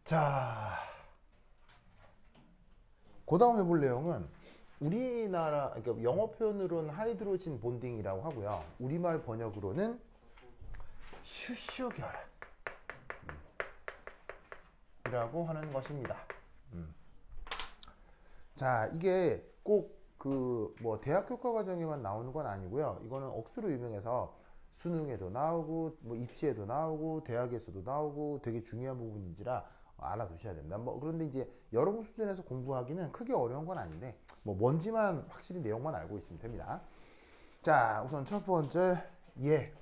자, 그 다음 해볼 내용은 우리나라, 그러니까 영어 표현으로는 하이드로진 본딩이라고 하고요. 우리말 번역으로는 수소결합이라고 하는 것입니다. 자, 이게 꼭 그 뭐 대학 교과 과정에만 나오는 건 아니고요. 이거는 억수로 유명해서 수능에도 나오고 뭐 입시에도 나오고 대학에서도 나오고 되게 중요한 부분인지라 알아두셔야 됩니다. 뭐 그런데 이제 여러분 수준에서 공부하기는 크게 어려운 건 아닌데 뭐 뭔지만 확실히 내용만 알고 있으면 됩니다. 자, 우선 첫 번째 예.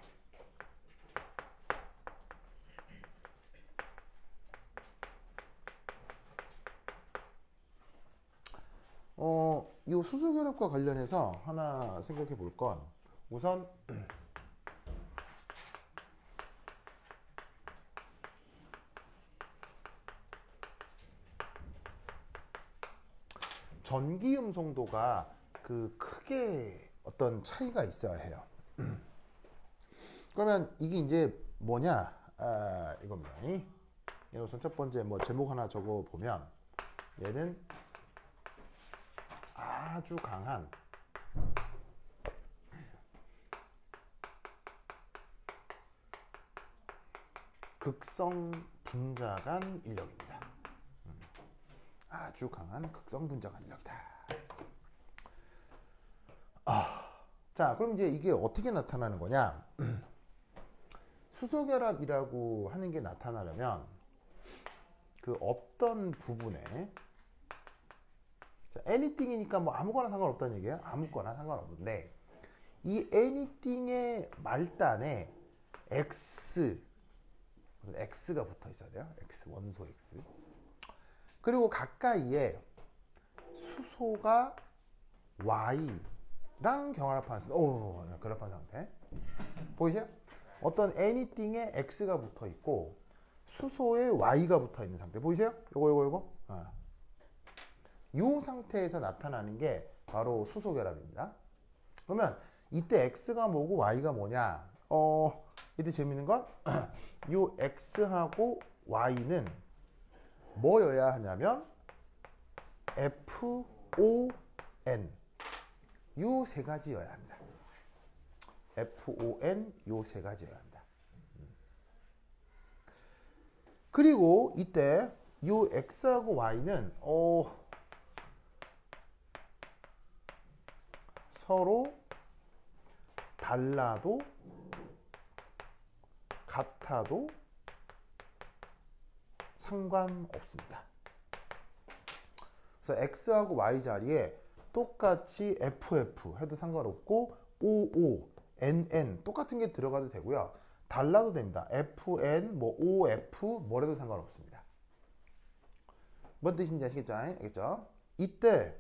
이 수소결합과 관련해서 하나 생각해 볼 건 우선 전기 음성도가 그 크게 어떤 차이가 있어야 해요. 그러면 이게 이제 뭐냐? 이겁니다. 우선 첫 번째 뭐 제목 하나 적어 보면 얘는 아주 강한 극성 분자간 인력입니다. 아주 강한 극성 분자간 인력이다. 자, 그럼 이제 이게 어떻게 나타나는 거냐? 수소결합이라고 하는 게 나타나려면 그 어떤 부분에 자, anything이니까 뭐 아무거나 상관없다는 얘기예요. 아무거나 상관없는데 이 anything의 말단에 x가 붙어 있어야 돼요. x 원소 x. 그리고 가까이에 수소가 y랑 결합한 상태. 결합한 상태. 보이세요? 어떤 anything에 x가 붙어 있고 수소에 y가 붙어 있는 상태. 보이세요? 요거. 이 상태에서 나타나는 게 바로 수소결합입니다. 그러면 이때 x가 뭐고 y가 뭐냐? 이때 재밌는 건 이 x하고 y는 뭐여야 하냐면 FON 요 세 가지여야 합니다. FON 요 세 가지여야 합니다. 그리고 이때 요 x하고 y는 서로 달라도 같아도 상관없습니다. 그래서 x하고 y 자리에 똑같이 FF 해도 상관없고 OO, NN 똑같은 게 들어가도 되고요. 달라도 됩니다. FN, 뭐 OF 뭐래도 상관없습니다. 뭔 뜻인지 아시겠죠? 알겠죠? 이때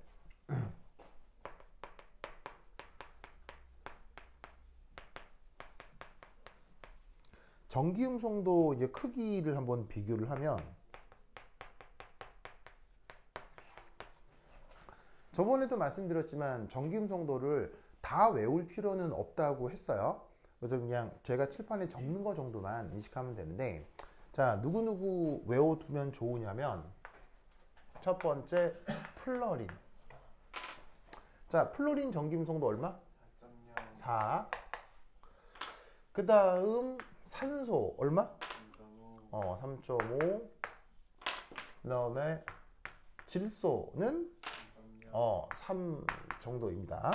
전기음성도 이제 크기를 한번 비교를 하면 저번에도 말씀드렸지만 전기음성도를 다 외울 필요는 없다고 했어요. 그래서 그냥 제가 칠판에 적는 거 정도만 인식하면 되는데 자, 누구누구 외워두면 좋으냐면 첫 번째 플러린. 자, 플러린 전기음성도 얼마? 4. 그 다음 산소 얼마? 3.5. 그 다음에 질소는 3 정도입니다.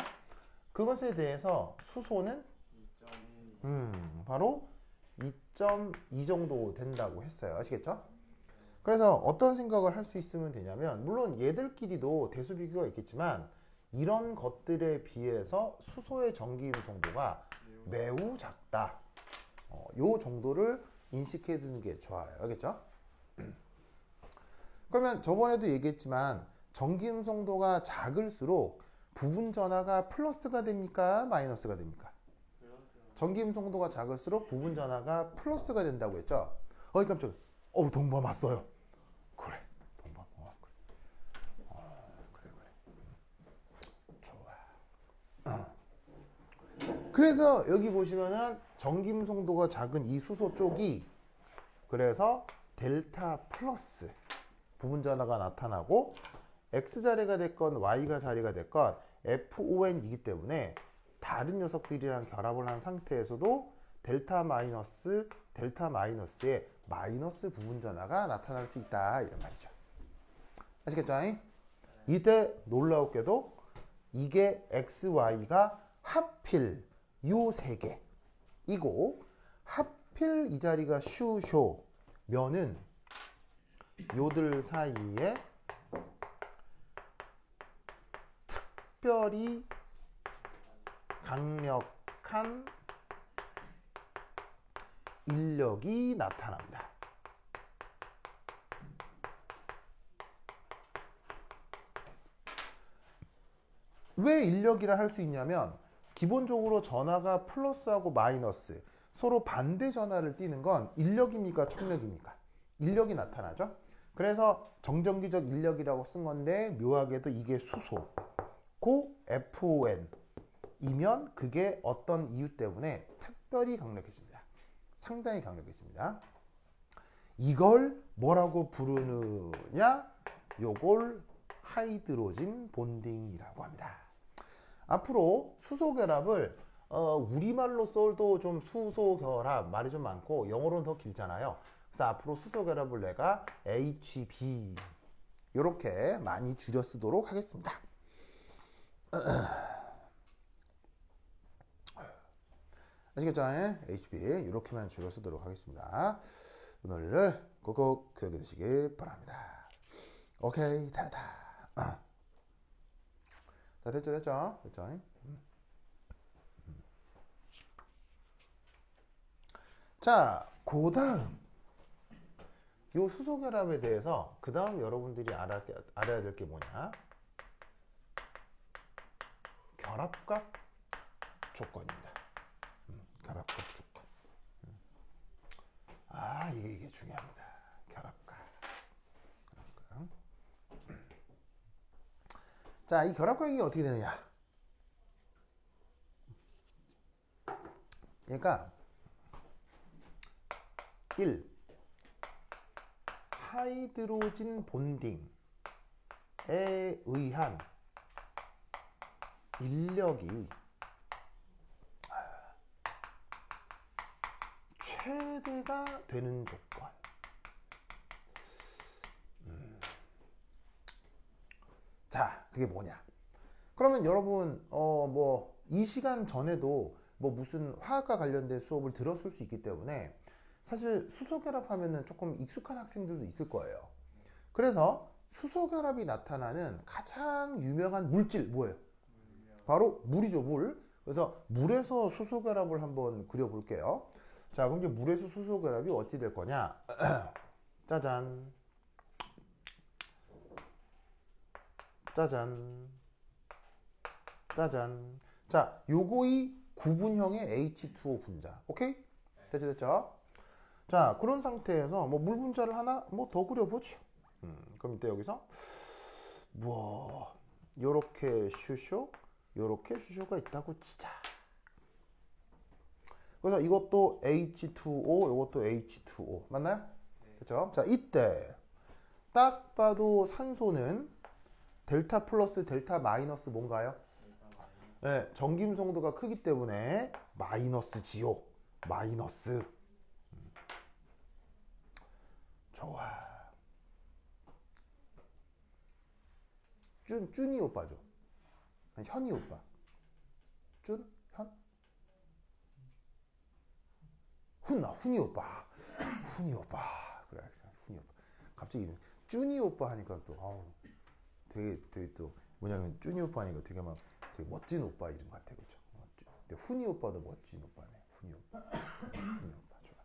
그것에 대해서 수소는 바로 2.2 정도 된다고 했어요. 아시겠죠? 그래서 어떤 생각을 할 수 있으면 되냐면 물론 얘들끼리도 대수 비교가 있겠지만 이런 것들에 비해서 수소의 전기음성도가 매우 작다. 요 정도를 인식해 두는 게 좋아요. 알겠죠? 그러면 저번에도 얘기했지만 전기음성도가 작을수록 부분 전하가 플러스가 됩니까? 마이너스가 됩니까? 전기음성도가 작을수록 부분 전하가 플러스가 된다고 했죠? 깜짝이야. 동반 왔어요. 그래. 동반. 그래. 좋아. 그래서 여기 보시면은 정김송도가 작은 이 수소 쪽이 그래서 델타 플러스 부분 전하가 나타나고 X 자리가 됐건 Y가 자리가 됐건 FON이기 때문에 다른 녀석들이랑 결합을 한 상태에서도 델타 마이너스의 마이너스 부분 전하가 나타날 수 있다 이런 말이죠. 아시겠죠? 이때 놀라웠게도 이게 XY가 하필 요 세 개이고 하필 이 자리가 슈쇼면은 요들 사이에 특별히 강력한 인력이 나타납니다. 왜 인력이라 할 수 있냐면 기본적으로 전하가 플러스하고 마이너스 서로 반대 전하를 띠는 건 인력입니까? 척력입니까? 인력이 나타나죠. 그래서 정전기적 인력이라고 쓴 건데 묘하게도 이게 수소고 FON이면 그게 어떤 이유 때문에 특별히 강력해집니다. 상당히 강력해집니다. 이걸 뭐라고 부르느냐? 요걸 하이드로진 본딩이라고 합니다. 앞으로 수소결합을 우리말로 써도 좀 수소결합 말이 좀 많고 영어로는 더 길잖아요. 그래서 앞으로 수소결합을 내가 HB 이렇게 많이 줄여 쓰도록 하겠습니다. 아시겠죠? HB 이렇게만 줄여 쓰도록 하겠습니다. 오늘을 꼭꼭 기억해 두시기 바랍니다. 오케이, 다 됐죠? 자, 그 다음 이 수소결합에 대해서 그 다음 여러분들이 알아야 될 게 뭐냐? 결합각 조건입니다. 결합각 조건. 이게 중요합니다. 결합각. 자, 이 결합각이 어떻게 되느냐? 그러니까 1. 하이드로진 본딩에 의한 인력이 최대가 되는 조건. 자, 그게 뭐냐? 그러면 여러분 이 시간 전에도 무슨 화학과 관련된 수업을 들었을 수 있기 때문에 사실 수소결합하면은 조금 익숙한 학생들도 있을 거예요. 그래서 수소결합이 나타나는 가장 유명한 물질 뭐예요? 바로 물이죠, 물. 그래서 물에서 수소결합을 한번 그려볼게요. 자, 그럼 이제 물에서 수소결합이 어찌 될 거냐? 짜잔. 짜잔. 짜잔. 자, 요거이 구분형의 H2O 분자. 오케이? 됐죠? 자, 그런 상태에서 물 분자를 하나 더 그려보죠. 그럼 이때 여기서 요렇게 슈쇼, 요렇게 슈쇼가 있다고 치자. 그래서 이것도 H2O, 이것도 H2O. 맞나요? 됐죠? 자, 이때 딱 봐도 산소는 델타 플러스 델타 마이너스 뭔가요? 네, 정김송도가 크기 때문에 마이너스지요. 마이너스. 좋아. 쭌이 오빠죠. 아니, 현이 오빠. 쭌? 현? 훈이 오빠. 훈이 오빠. 그래, 훈이 오빠. 갑자기 쭌이 오빠 하니까 또 되게 또 뭐냐면 쭌이 오빠 하니까 되게 멋진 오빠 이름 같아, 그죠? 근데 훈이 오빠도 멋진 오빠네. 훈이 오빠. 훈이 오빠 좋아.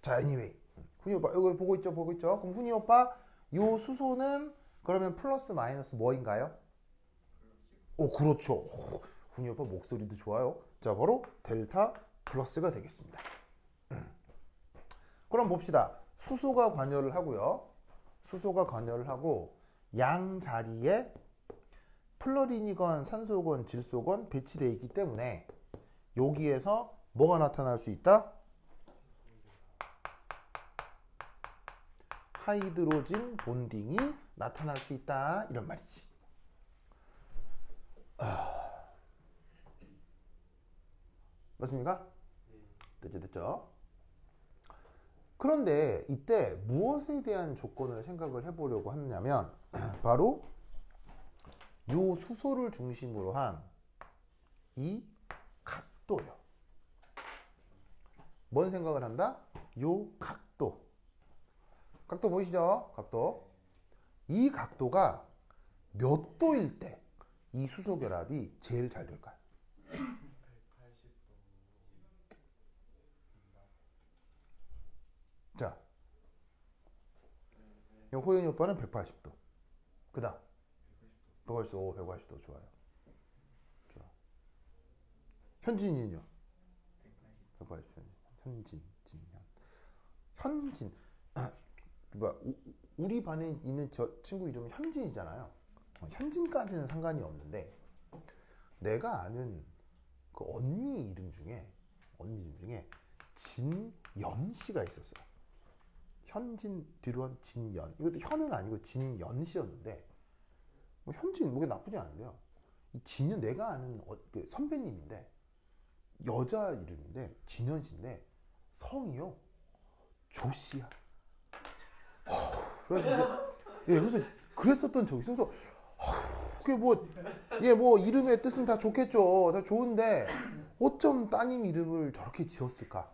자, anyway, 훈이 오빠 이거 보고 있죠? 그럼 훈이 오빠 요 수소는 그러면 플러스 마이너스 뭐인가요? 그렇죠. 훈이 오빠 목소리도 좋아요. 자, 바로 델타 플러스가 되겠습니다. 그럼 봅시다. 수소가 관여를 하고요. 수소가 관여를 하고 양 자리에 플러린이건 산소건 질소건 배치되어 있기 때문에 여기에서 뭐가 나타날 수 있다? 하이드로진 본딩이 나타날 수 있다 이런 말이지. 맞습니까? 됐죠? 그런데 이때 무엇에 대한 조건을 생각을 해보려고 하느냐면 바로 요 수소를 중심으로 한 이 각도요. 뭔 생각을 한다? 요 각도. 각도 보이시죠? 각도. 이 각도가 몇 도일 때 이 수소 결합이 제일 잘 될까요? 자, 호연이 오빠는 180도. 그 다음 180도, 180도 좋아요. 좋아. 현진이는요? 180도. 현진. 뭐야? 우리 반에 있는 저 친구 이름은 현진이잖아요. 현진까지는 상관이 없는데 내가 아는 그 언니 이름 중에 진연 씨가 있었어요. 현진 뒤로 한 진연. 이것도 현은 아니고 진연 씨였는데 뭐 현진 뭐게 나쁘지 않은데요. 이 진연 내가 아는 그 선배님인데 여자 이름인데 진연 씨인데 성이요 조씨야. 그래서 그랬었던 적이 있어서 그게 뭐 이름의 뜻은 다 좋겠죠. 다 좋은데 어쩜 따님 이름을 저렇게 지었을까?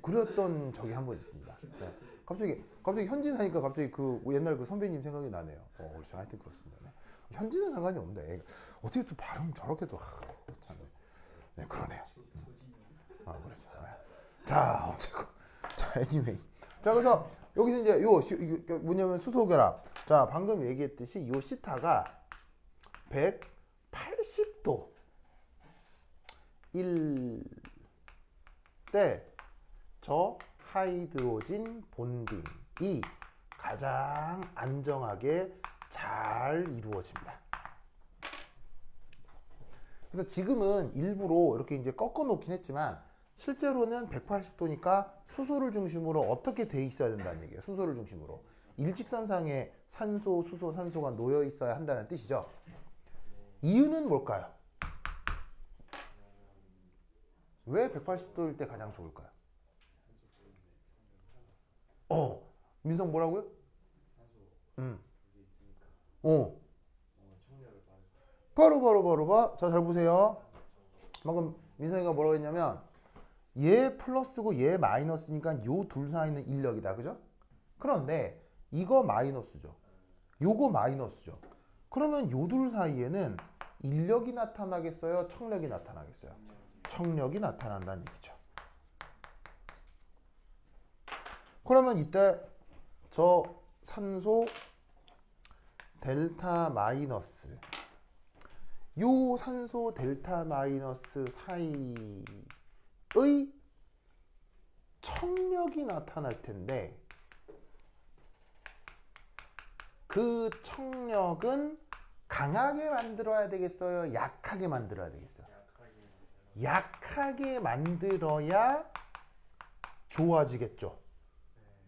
그랬던 적이 한 번 있습니다. 네. 갑자기 현진 하니까 갑자기 그 옛날 그 선배님 생각이 나네요. 그렇죠. 하여튼 그렇습니다. 네. 현진은 상관이 없는데 어떻게 또 발음 저렇게 또 참. 네, 그러네요. 그렇죠. 자, 어쨌건 자, anyway. 자, 그래서 여기서 이제 요 뭐냐면 수소 결합. 자, 방금 얘기했듯이 요 시타가 180도 일 때 저 하이드로진 본딩이 가장 안정하게 잘 이루어집니다. 그래서 지금은 일부러 이렇게 이제 꺾어 놓긴 했지만 실제로는 180도니까 수소를 중심으로 어떻게 돼 있어야 된다는 얘기예요. 수소를 중심으로. 일직선상에 산소, 수소, 산소가 놓여 있어야 한다는 뜻이죠. 이유는 뭘까요? 왜 180도일 때 가장 좋을까요? 민성 뭐라고요? 바로. 자, 잘 보세요. 방금 민성이가 뭐라고 했냐면 얘 플러스고 얘 마이너스니까 요 둘 사이는 인력이다. 그죠? 그런데 이거 마이너스죠. 요거 마이너스죠. 그러면 요 둘 사이에는 인력이 나타나겠어요? 청력이 나타나겠어요? 청력이 나타난다는 얘기죠. 그러면 이때 저 산소 델타 마이너스 요 산소 델타 마이너스 사이의 청력이 나타날 텐데 그 청력은 강하게 만들어야 되겠어요? 약하게 만들어야 되겠어요? 약하게 만들어야 좋아지겠죠.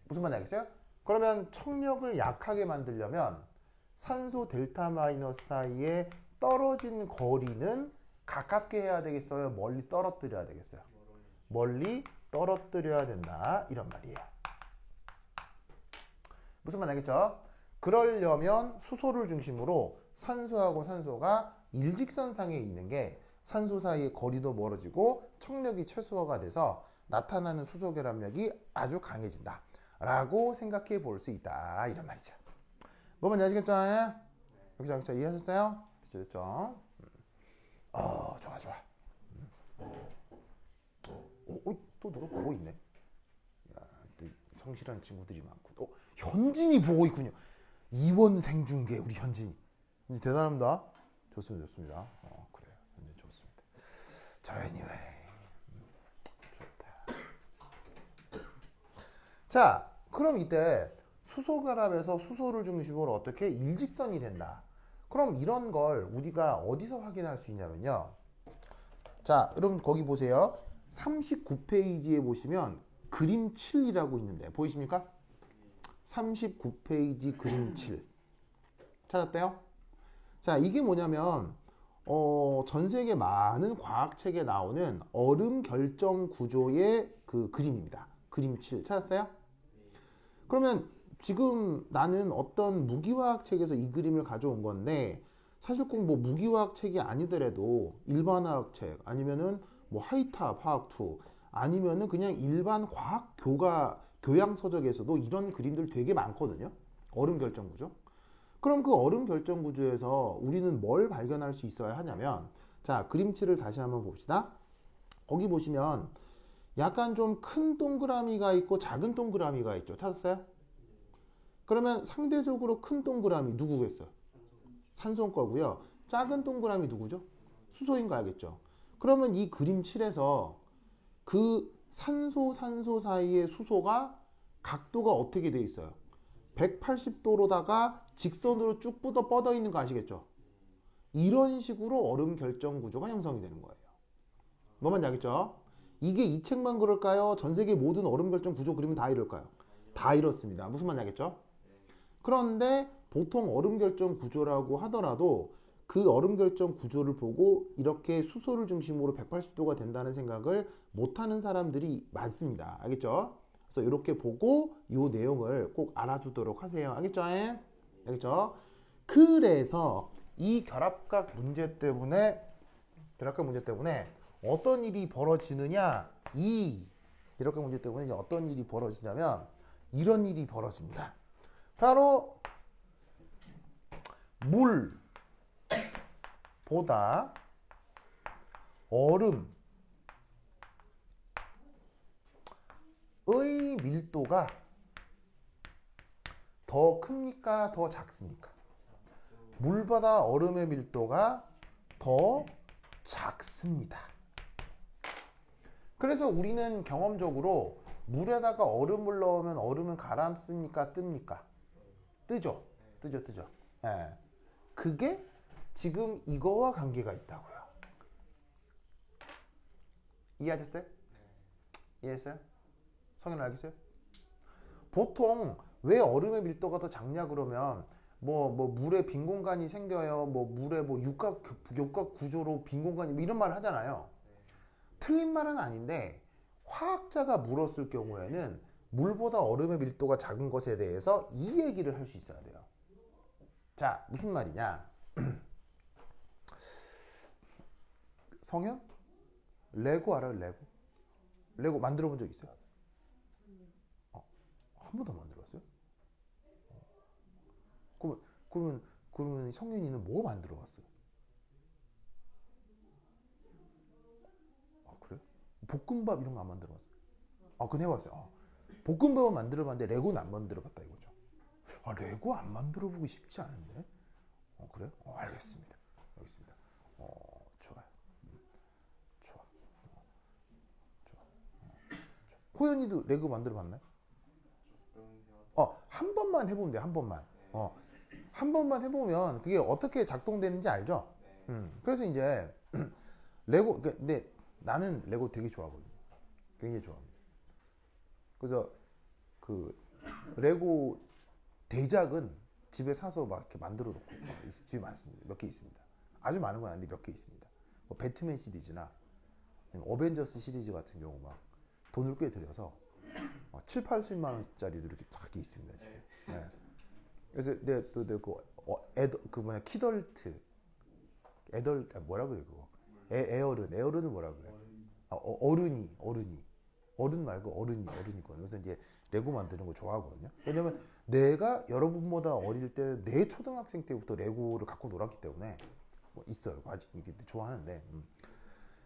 무슨 말인지 알겠어요? 그러면 청력을 약하게 만들려면 산소 델타 마이너스 사이에 떨어진 거리는 가깝게 해야 되겠어요? 멀리 떨어뜨려야 되겠어요? 멀리 떨어뜨려야 된다. 이런 말이에요. 무슨 말 알겠죠? 그러려면 수소를 중심으로 산소하고 산소가 일직선상에 있는 게 산소 사이의 거리도 멀어지고 청력이 최소화가 돼서 나타나는 수소 결합력이 아주 강해진다. 라고 생각해 볼 수 있다. 이런 말이죠. 뭐 뭔지 아시겠죠? 여기서 이해하셨어요? 됐죠? 좋아. 또 누가 보고 있네. 야, 또 성실한 친구들이 많고. 현진이 보고 있군요. 이원 생중계 우리 현진이. 현진 대단합니다. 좋습니다. 그래요. 현진 좋습니다. 자, anyway. 좋다. 자, 그럼 이때 수소 결합에서 수소를 중심으로 어떻게 일직선이 된다. 그럼 이런 걸 우리가 어디서 확인할 수 있냐면요. 자, 여러분 거기 보세요. 39페이지에 보시면 그림 7이라고 있는데 보이십니까? 39페이지 그림 7 찾았대요? 자, 이게 뭐냐면 전 세계 많은 과학책에 나오는 얼음 결정 구조의 그 그림입니다. 그림 7 찾았어요? 그러면 지금 나는 어떤 무기화학 책에서 이 그림을 가져온 건데 사실 꼭 뭐 무기화학 책이 아니더라도 일반화학 책 아니면은 뭐 하이탑 화학2 아니면은 그냥 일반 과학 교양 서적에서도 이런 그림들 되게 많거든요. 얼음 결정 구조. 그럼 그 얼음 결정 구조에서 우리는 뭘 발견할 수 있어야 하냐면 자, 그림치를 다시 한번 봅시다. 거기 보시면 약간 좀 큰 동그라미가 있고 작은 동그라미가 있죠. 찾았어요? 그러면 상대적으로 큰 동그라미 누구겠어요? 산소 거고요. 작은 동그라미 누구죠? 수소인 거 알겠죠? 그러면 이 그림 7에서 그 산소 사이의 수소가 각도가 어떻게 돼 있어요? 180도로다가 직선으로 쭉 뻗어 있는 거 아시겠죠? 이런 식으로 얼음 결정 구조가 형성이 되는 거예요. 뭐만 알겠죠? 이게 이 책만 그럴까요? 전 세계 모든 얼음 결정 구조 그림은 다 이럴까요? 다 이렇습니다. 무슨 말인지 알겠죠? 그런데 보통 얼음 결정 구조라고 하더라도 그 얼음 결정 구조를 보고 이렇게 수소를 중심으로 180도가 된다는 생각을 못하는 사람들이 많습니다. 알겠죠? 그래서 이렇게 보고 이 내용을 꼭 알아두도록 하세요. 알겠죠? 알겠죠? 그래서 이 결합각 문제 때문에 어떤 일이 벌어지느냐? 이 결합각 문제 때문에 어떤 일이 벌어지냐면 이런 일이 벌어집니다. 바로 물보다 얼음의 밀도가 더 큽니까? 더 작습니까? 물보다 얼음의 밀도가 더 작습니다. 그래서 우리는 경험적으로 물에다가 얼음을 넣으면 얼음은 가라앉습니까? 뜹니까? 뜨죠. 예. 그게 지금 이거와 관계가 있다고요. 이해하셨어요? 이해했어요? 성인 알겠어요? 보통 왜 얼음의 밀도가 더 작냐 그러면 뭐 물에 빈 공간이 생겨요. 뭐 물에 뭐 육각 구조로 빈 공간이 뭐 이런 말을 하잖아요. 틀린 말은 아닌데 화학자가 물었을 경우에는 물보다 얼음의 밀도가 작은 것에 대해서 이 얘기를 할 수 있어야 돼요. 자, 무슨 말이냐? 성현? 레고 알아요? 레고 만들어 본 적 있어요? 한 번도 안 만들어봤어요? 그러면 성현이는 뭐 만들어 봤어요? 그래? 볶음밥 이런 거 안 만들어 봤어요? 그건 해봤어요. 볶음밥은 만들어 봤는데 레고는 안 만들어 봤다 이거죠. 레고 안 만들어 보기 쉽지 않은데? 그래요? 알겠습니다. 좋아요. 좋아. 호연이도 레고 만들어 봤나요? 한 번만 해보면 돼요. 한 번만. 한 번만 해보면 그게 어떻게 작동되는지 알죠? 그래서 이제 레고, 근데 나는 레고 되게 좋아하거든요. 굉장히 좋아합니다. 그래서 그 레고 대작은 집에 사서 막 이렇게 만들어 놓고 집에 많습니다. 몇 개 있습니다. 아주 많은 건 아닌데 몇 개 있습니다. 뭐 배트맨 시리즈나 어벤져스 시리즈 같은 경우 막 돈을 꽤 들여서 7, 80만 원짜리도 이렇게 딱 있습니다. 집에. 네. 그래서 키덜트 뭐라 그래 그거 에어른은 뭐라 그래? 어른이 어른 말고 어른이거든요. 그래서 이제 레고 만드는 거 좋아하거든요. 왜냐면 내가 여러분보다 어릴 때 내 초등학생 때부터 레고를 갖고 놀았기 때문에 뭐 있어요. 아직 이게 좋아하는데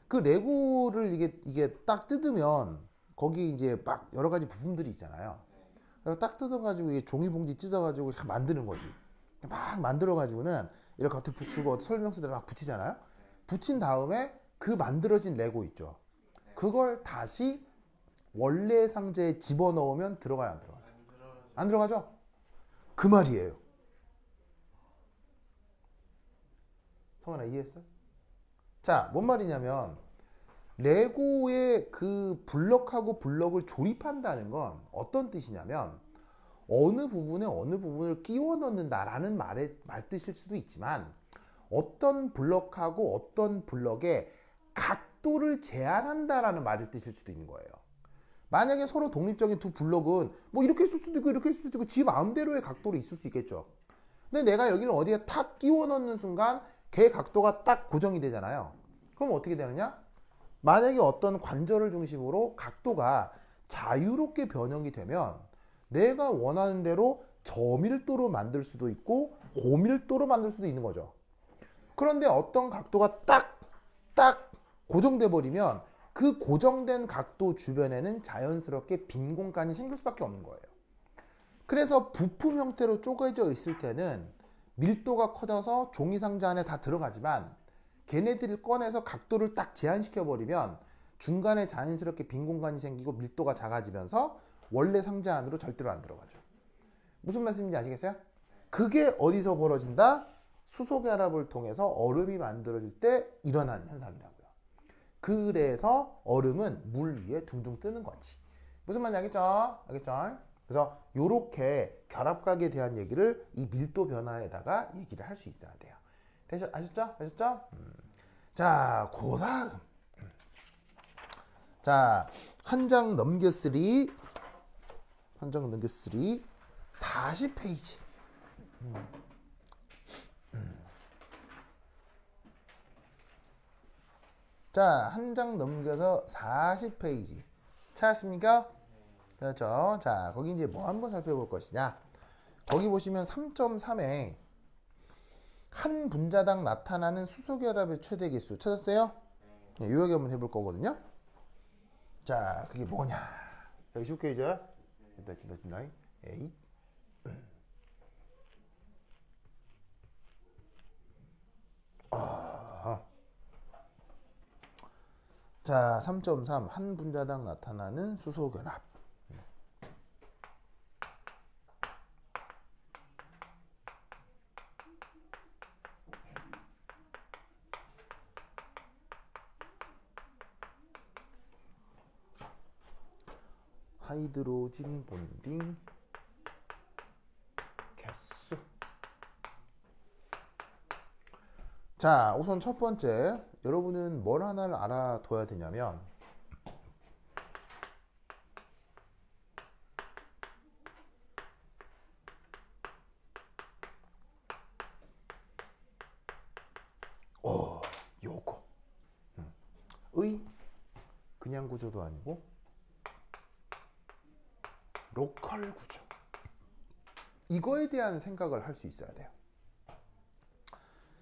그 레고를 이게 딱 뜯으면 거기 이제 막 여러 가지 부품들이 있잖아요. 그래서 딱 뜯어가지고 이게 종이봉지 찢어가지고 만드는 거지. 막 만들어가지고는 이렇게 겉에 붙이고 설명서들 막 붙이잖아요. 붙인 다음에 그 만들어진 레고 있죠. 그걸 다시 원래 상자에 집어넣으면 들어가요, 안 들어가요? 안 들어가죠? 그 말이에요. 성현아 이해했어? 자, 뭔 말이냐면 레고의 그 블럭하고 블럭을 조립한다는 건 어떤 뜻이냐면 어느 부분에 어느 부분을 끼워 넣는다라는 말 뜻일 수도 있지만 어떤 블럭하고 어떤 블럭의 각도를 제한한다라는 말을 뜻일 수도 있는 거예요. 만약에 서로 독립적인 두 블럭은 뭐 이렇게 쓸 수도 있고 이렇게 쓸 수도 있고 지 마음대로의 각도로 있을 수 있겠죠. 근데 내가 여기를 어디에 탁 끼워 넣는 순간 걔 각도가 딱 고정이 되잖아요. 그럼 어떻게 되느냐? 만약에 어떤 관절을 중심으로 각도가 자유롭게 변형이 되면 내가 원하는 대로 저밀도로 만들 수도 있고 고밀도로 만들 수도 있는 거죠. 그런데 어떤 각도가 딱 고정돼 버리면 그 고정된 각도 주변에는 자연스럽게 빈 공간이 생길 수밖에 없는 거예요. 그래서 부품 형태로 쪼개져 있을 때는 밀도가 커져서 종이 상자 안에 다 들어가지만 걔네들을 꺼내서 각도를 딱 제한시켜 버리면 중간에 자연스럽게 빈 공간이 생기고 밀도가 작아지면서 원래 상자 안으로 절대로 안 들어가죠. 무슨 말씀인지 아시겠어요? 그게 어디서 벌어진다? 수소결합을 통해서 얼음이 만들어질 때 일어나는 현상이라고요. 그래서 얼음은 물 위에 둥둥 뜨는 거지. 무슨 말인지 알겠죠? 알겠죠? 그래서 이렇게 결합각에 대한 얘기를 이 밀도 변화에다가 얘기를 할 수 있어야 돼요. 아셨죠? 아셨죠? 자, 그 다음. 자, 한 장 넘겼으리. 40페이지. 자, 한 장 넘겨서 40페이지. 찾았습니까? 그렇죠. 자, 거기 이제 뭐 한번 살펴볼 것이냐. 거기 보시면 3.3에 한 분자당 나타나는 수소결합의 최대 개수 찾았어요? 네, 요 얘기 한번 해볼 거거든요. 자, 그게 뭐냐. 여기 쉽게 이제 일단 에이. 자, 3.3 한 분자당 나타나는 수소결합. 하이드로진 본딩 개수. 자, 우선 첫 번째, 여러분은 뭘 하나를 알아둬야 되냐면 요거 의 그냥 구조도 아니고 로컬 구조, 이거에 대한 생각을 할 수 있어야 돼요.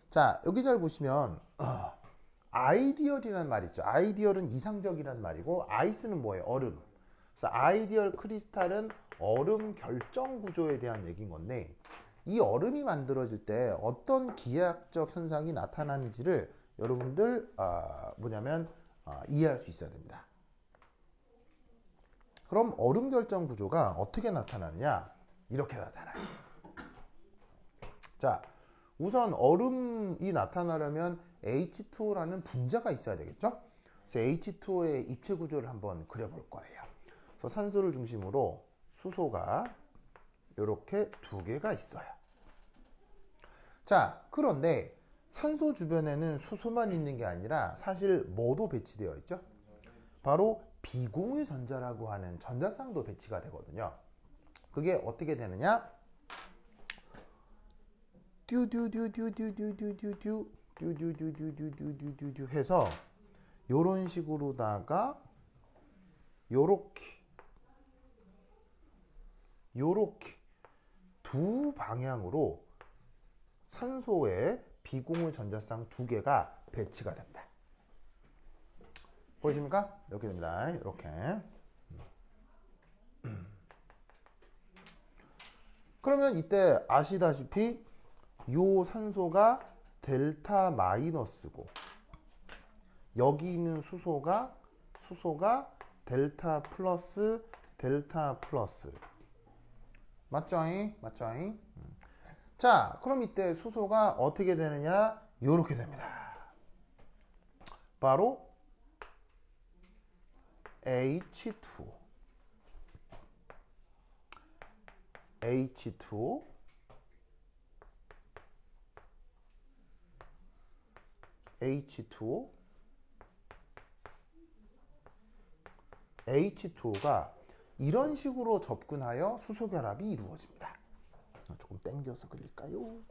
자, 여기 잘 보시면 아이디얼이라는 말 있죠. 아이디얼은 이상적이라는 말이고 아이스는 뭐예요? 얼음. 그래서 아이디얼 크리스탈은 얼음 결정 구조에 대한 얘기인 건데 이 얼음이 만들어질 때 어떤 기하학적 현상이 나타나는지를 여러분들 이해할 수 있어야 됩니다. 그럼 얼음 결정 구조가 어떻게 나타나느냐? 이렇게 나타나요. 자, 우선 얼음이 나타나려면 H2O라는 분자가 있어야 되겠죠? 그래서 H2O의 입체 구조를 한번 그려볼 거예요. 그래서 산소를 중심으로 수소가 이렇게 두 개가 있어요. 자, 그런데 산소 주변에는 수소만 있는 게 아니라 사실 뭐도 배치되어 있죠? 바로 비공유 전자라고 하는 전자쌍도 배치가 되거든요. 그게 어떻게 되느냐? 듀듀듀듀듀듀듀듀듀듀듀듀듀듀듀 해서 요런 식으로다가 요렇게 두 방향으로 산소에 비공유 전자쌍 두 개가 배치가 됩니다. 보이십니까? 이렇게 됩니다. 이렇게. 그러면 이때 아시다시피 요 산소가 델타 마이너스고 여기 있는 수소가 델타 플러스 맞죠? 맞죠? 자, 그럼 이때 수소가 어떻게 되느냐? 요렇게 됩니다. 바로 H2, H2, H2O, H2O가 이런 식으로 접근하여 수소 결합이 이루어집니다. 조금 당겨서 그릴까요?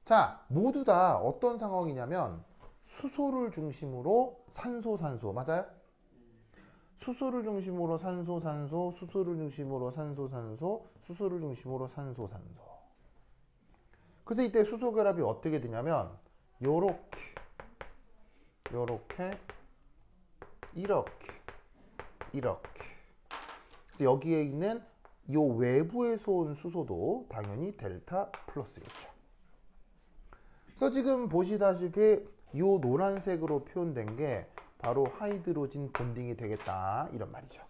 자, 모두 다 어떤 상황이냐면 수소를 중심으로 산소, 산소, 맞아요? 수소를 중심으로 산소, 산소, 수소를 중심으로 산소, 산소, 수소를 중심으로 산소, 산소. 그래서 이때 수소 결합이 어떻게 되냐면 요렇게, 요렇게, 이렇게, 이렇게. 그래서 여기에 있는 요 외부에서 온 수소도 당연히 델타 플러스겠죠. 그래서 지금 보시다시피 요 노란색으로 표현된 게 바로 하이드로진 본딩이 되겠다 이런 말이죠.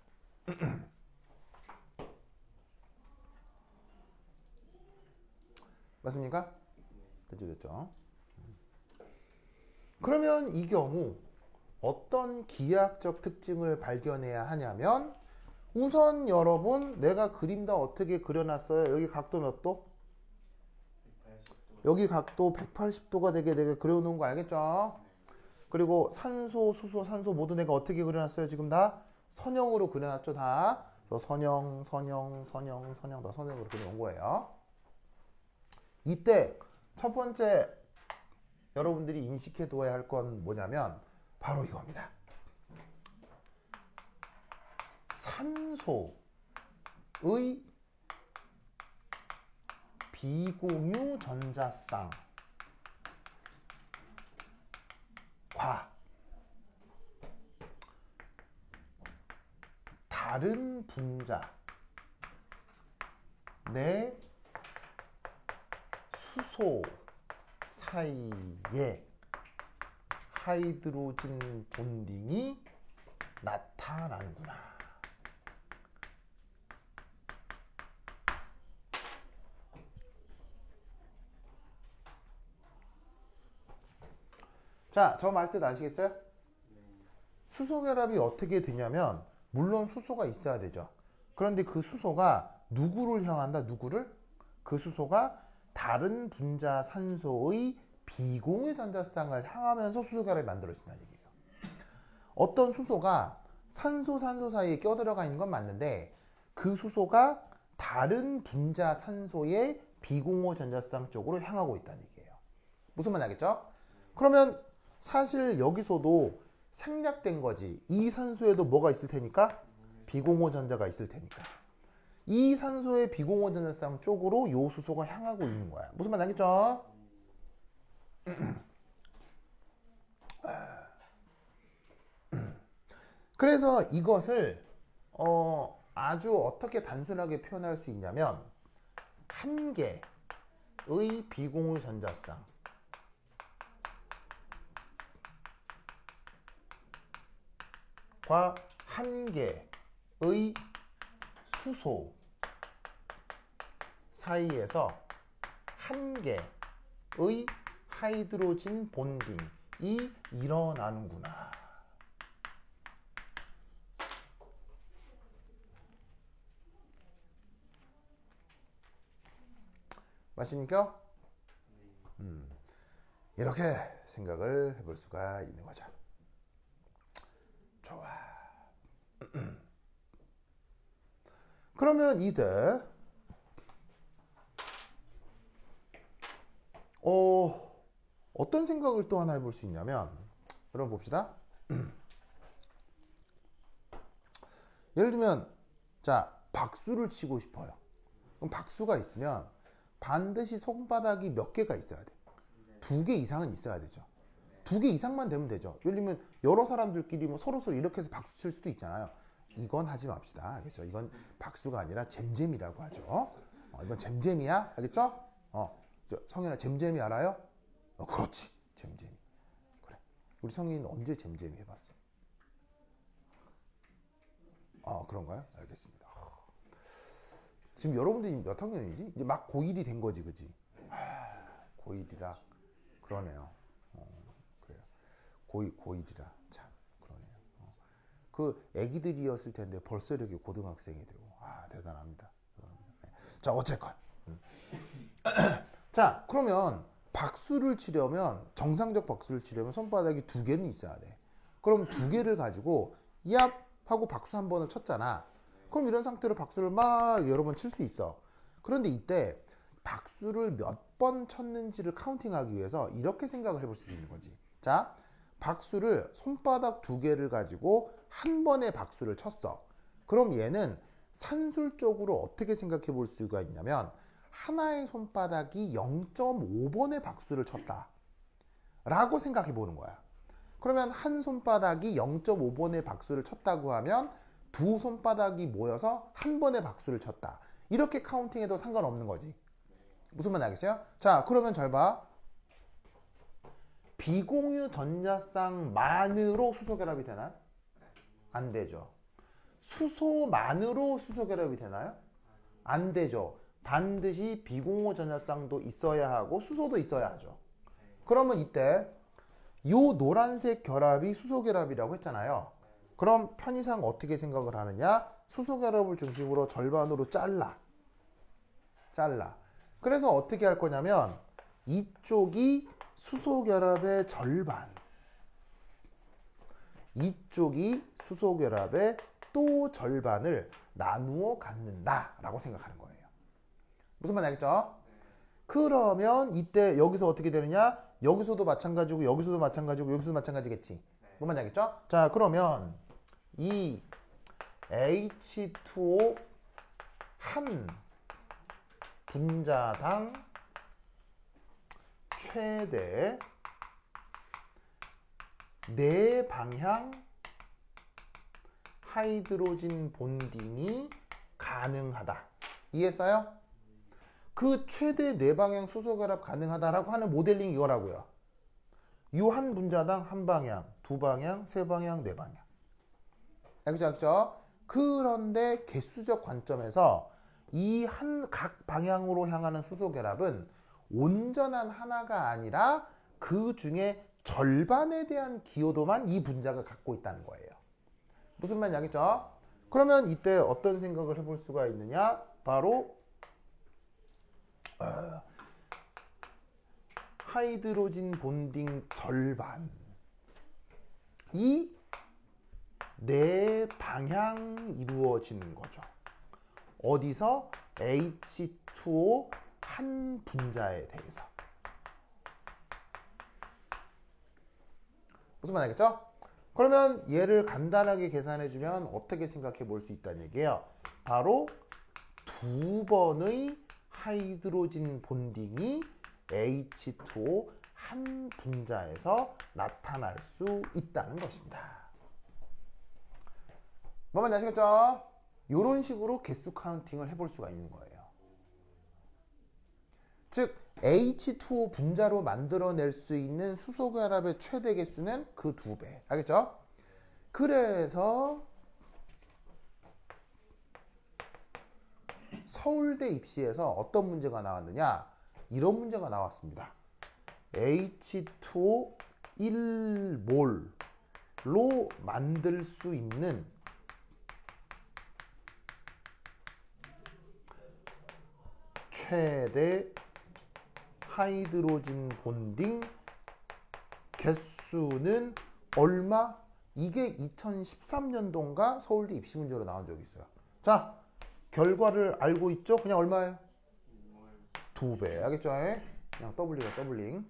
맞습니까? 됐죠? 그러면 이 경우 어떤 기하학적 특징을 발견해야 하냐면 우선 여러분 내가 그림 다 어떻게 그려놨어요? 여기 각도 몇 도? 여기 각도 180도가 되게 내가 그려놓은 거 알겠죠? 그리고 산소, 수소, 산소 모두 내가 어떻게 그려놨어요? 지금 다 선형으로 그려놨죠? 다 선형, 선형, 선형, 선형 다 선형으로 그려놓은 거예요. 이때 첫 번째 여러분들이 인식해 둬야 할 건 뭐냐면 바로 이겁니다. 산소의 비공유 전자쌍과 다른 분자 내 수소 사이에 하이드로진 본딩이 나타나는구나. 자, 저 말 뜻 아시겠어요? 수소 결합이 어떻게 되냐면 물론 수소가 있어야 되죠. 그런데 그 수소가 누구를 향한다? 누구를? 그 수소가 다른 분자 산소의 비공유 전자쌍을 향하면서 수소 결합이 만들어진다는 얘기예요. 어떤 수소가 산소, 산소 사이에 껴들어가 있는 건 맞는데 그 수소가 다른 분자 산소의 비공유 전자쌍 쪽으로 향하고 있다는 얘기예요. 무슨 말인지 알겠죠? 그러면 사실 여기서도 생략된 거지. 이 산소에도 뭐가 있을 테니까? 비공유 전자가 있을 테니까. 이 산소의 비공유 전자쌍 쪽으로 요 수소가 향하고 있는 거야. 무슨 말인지 알겠죠? 그래서 이것을 아주 어떻게 단순하게 표현할 수 있냐면 한 개의 비공유 전자쌍 과 한 개의 수소 사이에서 한 개의 하이드로진 본딩이 일어나는구나. 맞습니까? 이렇게 생각을 해볼 수가 있는 거죠. 좋아. 그러면 이들 어떤 생각을 또 하나 해볼 수 있냐면 여러분 봅시다. 예를 들면 자 박수를 치고 싶어요. 그럼 박수가 있으면 반드시 손바닥이 몇 개가 있어야 돼. 2개 이상은 있어야 되죠. 2개 이상만 되면 되죠. 예를 들면 여러 사람들끼리 뭐 서로 이렇게 해서 박수 칠 수도 있잖아요. 이건 하지 맙시다. 알겠죠? 이건 박수가 아니라 잼잼이라고 하죠. 이건 잼잼이야. 알겠죠? 성현아 잼잼이 알아요? 그렇지. 잼잼이. 그래. 우리 성현이는 언제 잼잼이 해봤어? 그런가요? 알겠습니다. 지금 여러분들이 몇 학년이지? 이제 막 고1이 된 거지, 그지? 고1이라. 그러네요. 그래요. 고1이라 참 그러네요. 그 애기들이었을 텐데 벌써 이렇게 고등학생이 되고 대단합니다. 네. 자 어쨌건 자 그러면 박수를 치려면 정상적 박수를 치려면 손바닥이 두 개는 있어야 돼. 그럼 두 개를 가지고 얍 하고 박수 한 번을 쳤잖아. 그럼 이런 상태로 박수를 막 여러 번 칠 수 있어. 그런데 이때 박수를 몇 번 쳤는지를 카운팅하기 위해서 이렇게 생각을 해볼 수 있는 거지. 자, 박수를 손바닥 두 개를 가지고 한 번에 박수를 쳤어. 그럼 얘는 산술적으로 어떻게 생각해 볼 수가 있냐면 하나의 손바닥이 0.5번의 박수를 쳤다 라고 생각해 보는 거야. 그러면 한 손바닥이 0.5번의 박수를 쳤다고 하면 두 손바닥이 모여서 한 번의 박수를 쳤다. 이렇게 카운팅해도 상관없는 거지. 무슨 말 알겠어요? 자, 그러면 잘 봐. 비공유 전자쌍만으로 수소결합이 되나요? 안 되죠. 수소만으로 수소결합이 되나요? 안 되죠. 반드시 비공유 전자쌍도 있어야 하고 수소도 있어야 하죠. 그러면 이때 요 노란색 결합이 수소결합이라고 했잖아요. 그럼 편의상 어떻게 생각을 하느냐? 수소결합을 중심으로 절반으로 잘라. 그래서 어떻게 할 거냐면 이쪽이 수소결합의 절반, 이쪽이 수소결합의 또 절반을 나누어 갖는다 라고 생각하는 거예요. 무슨 말인지 알겠죠? 그러면 이때 여기서 어떻게 되느냐? 여기서도 마찬가지고 여기서도 마찬가지고 여기서도 마찬가지겠지. 뭔 말인지 알겠죠? 자, 그러면 이 H2O 한 분자당 최대 4방향 하이드로진 본딩이 가능하다. 이해했어요? 그 최대 4방향 수소결합 가능하다라고 하는 모델링 이거라고요. 이 한 분자당 한 방향, 두 방향, 세 방향, 네 방향. 알겠죠? 그런데 개수적 관점에서 이 각 방향으로 향하는 수소결합은 온전한 하나가 아니라 그 중에 절반에 대한 기여도만 이 분자가 갖고 있다는 거예요. 무슨 말인지 알겠죠? 그러면 이때 어떤 생각을 해볼 수가 있느냐? 바로 하이드로진 본딩 절반 이 네 방향 이루어지는 거죠. 어디서? H2O 한 분자에 대해서. 무슨 말 알겠죠? 그러면 얘를 간단하게 계산해 주면 어떻게 생각해 볼 수 있다는 얘기예요. 바로 두 번의 하이드로진 본딩이 H2O 한 분자에서 나타날 수 있다는 것입니다. 뭔 말인지 아시겠죠? 이런 식으로 개수 카운팅을 해볼 수가 있는 거예요. 즉 H2O 분자로 만들어낼 수 있는 수소결합의 최대 개수는 그 2배. 알겠죠? 그래서 서울대 입시에서 어떤 문제가 나왔느냐? 이런 문제가 나왔습니다. H2O 1몰로 만들 수 있는 최대 하이드로진 본딩 개수는 얼마? 이게 2013년도인가 서울대 입시 문제로 나온 적이 있어요. 자, 결과를 알고 있죠? 그냥 얼마예요? 2배. 알겠죠? 그냥 더블링.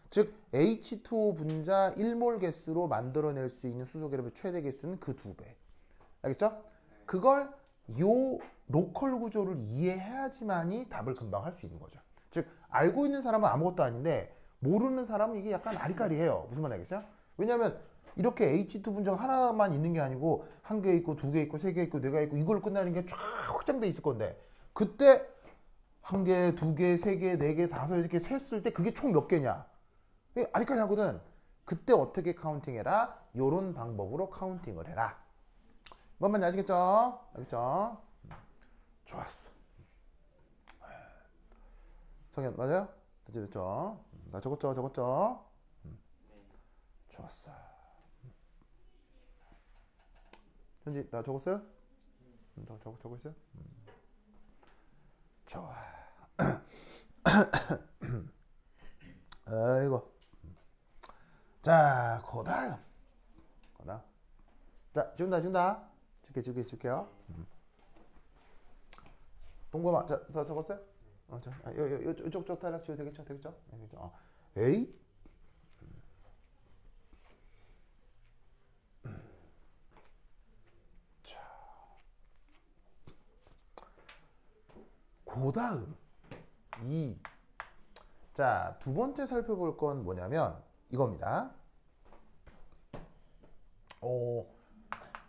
즉 H2O 분자 1몰 개수로 만들어낼 수 있는 수소결합의 최대 개수는 그 2배. 알겠죠? 그걸 요 로컬 구조를 이해해야지만이 답을 금방 할 수 있는 거죠. 즉 알고 있는 사람은 아무것도 아닌데 모르는 사람은 이게 약간 아리까리해요. 무슨 말 알겠어요? 왜냐하면 이렇게 H2 분자가 하나만 있는 게 아니고 한 개 있고 두 개 있고 세 개 있고 네 개 있고 이걸로 끝나는 게 쫙 확장돼 있을 건데 그때 한 개, 두 개, 세 개, 네 개, 다섯 이렇게 셌을 때 그게 총 몇 개냐? 아리까리하거든. 그때 어떻게 카운팅해라? 요런 방법으로 카운팅을 해라. 뭔 말인지 아시겠죠? 알겠죠? 좋았어. 성현 맞아요? 됐죠? 나 적었죠, 적었죠? 좋았어. 현지, 나 적었어요? 적었어요? 좋아. 아이고. 자, 고다음. 자, 지운다. 줄게요. 동범아, 자, 적었어요? 자, 이쪽 탈락 지워도 되겠죠? 에이? 고다음 2. 자, 두 번째 살펴볼 건 뭐냐면 이겁니다.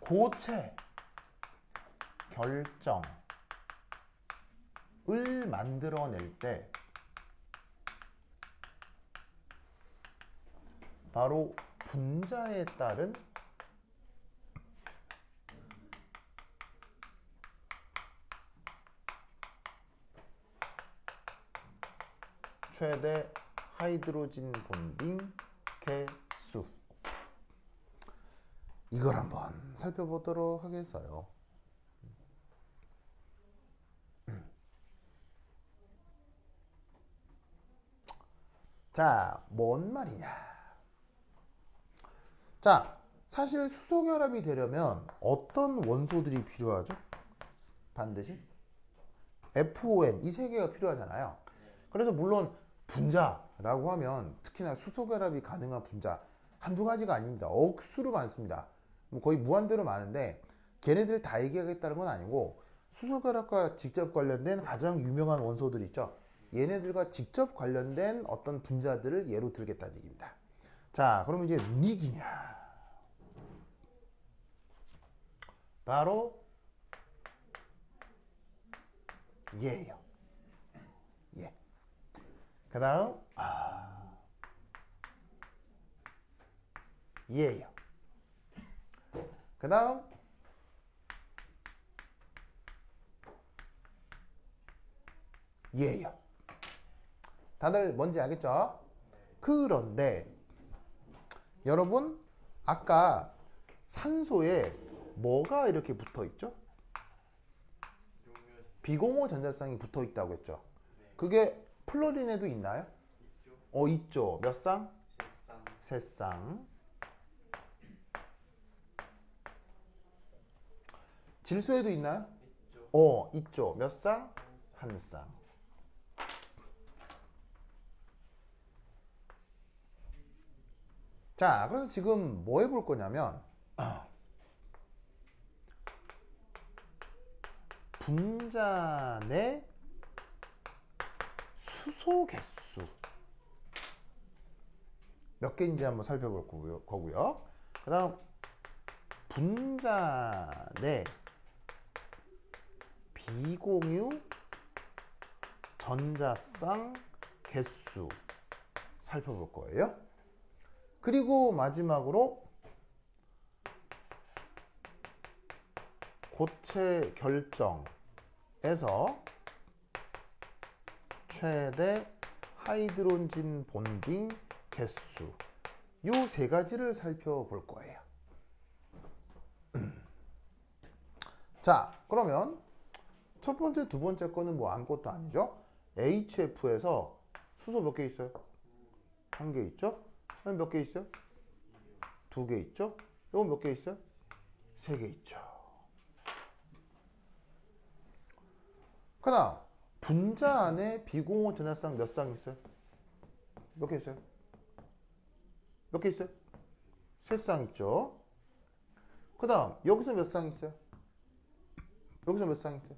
고체 결정을 만들어낼 때 바로 분자에 따른 최대 하이드로진 본딩 개수, 이걸 한번 살펴보도록 하겠어요. 자, 뭔 말이냐. 자, 사실 수소결합이 되려면 어떤 원소들이 필요하죠? 반드시 FON, 이 세 개가 필요하잖아요. 그래서 물론 분자라고 하면 특히나 수소결합이 가능한 분자 한두 가지가 아닙니다. 억수로 많습니다. 거의 무한대로 많은데 걔네들 다 얘기하겠다는 건 아니고 수소결합과 직접 관련된 가장 유명한 원소들 있죠. 얘네들과 직접 관련된 어떤 분자들을 예로 들겠다는 얘기입니다. 자, 그러면 이제 닉이냐. 바로 얘예요. 예. 그 다음 얘예요. 그 다음 얘예요. 다들 뭔지 알겠죠? 그런데 여러분, 아까 산소에 뭐가 이렇게 붙어 있죠? 비공호 전자쌍이 붙어 있다고 했죠. 그게 플로린에도 있나요? 있죠. 몇 쌍? 세 쌍. 질소에도 있나요? 있죠. 몇 쌍? 한 쌍. 자, 그래서 지금 뭐 해볼 거냐면 분자 내 수소 개수 몇 개인지 한번 살펴볼 거고요. 그 다음 분자 내 비공유 전자쌍 개수 살펴볼 거예요. 그리고 마지막으로 고체 결정에서 최대 하이드로진 본딩 개수, 요 세 가지를 살펴볼 거예요. 자, 그러면 첫 번째, 두 번째 거는 뭐 아무것도 아니죠. HF에서 수소 몇 개 있어요? 한 개 있죠? 몇 개 있어요? 두 개 있죠? 이건 몇 개 있어요? 세 개 있죠. 그 다음 분자 안에 비공호 전자쌍 몇 쌍 있어요? 몇 개 있어요? 몇 개 있어요? 세 쌍 있죠. 그 다음 여기서 몇 쌍 있어요? 여기서 몇 쌍 있어요?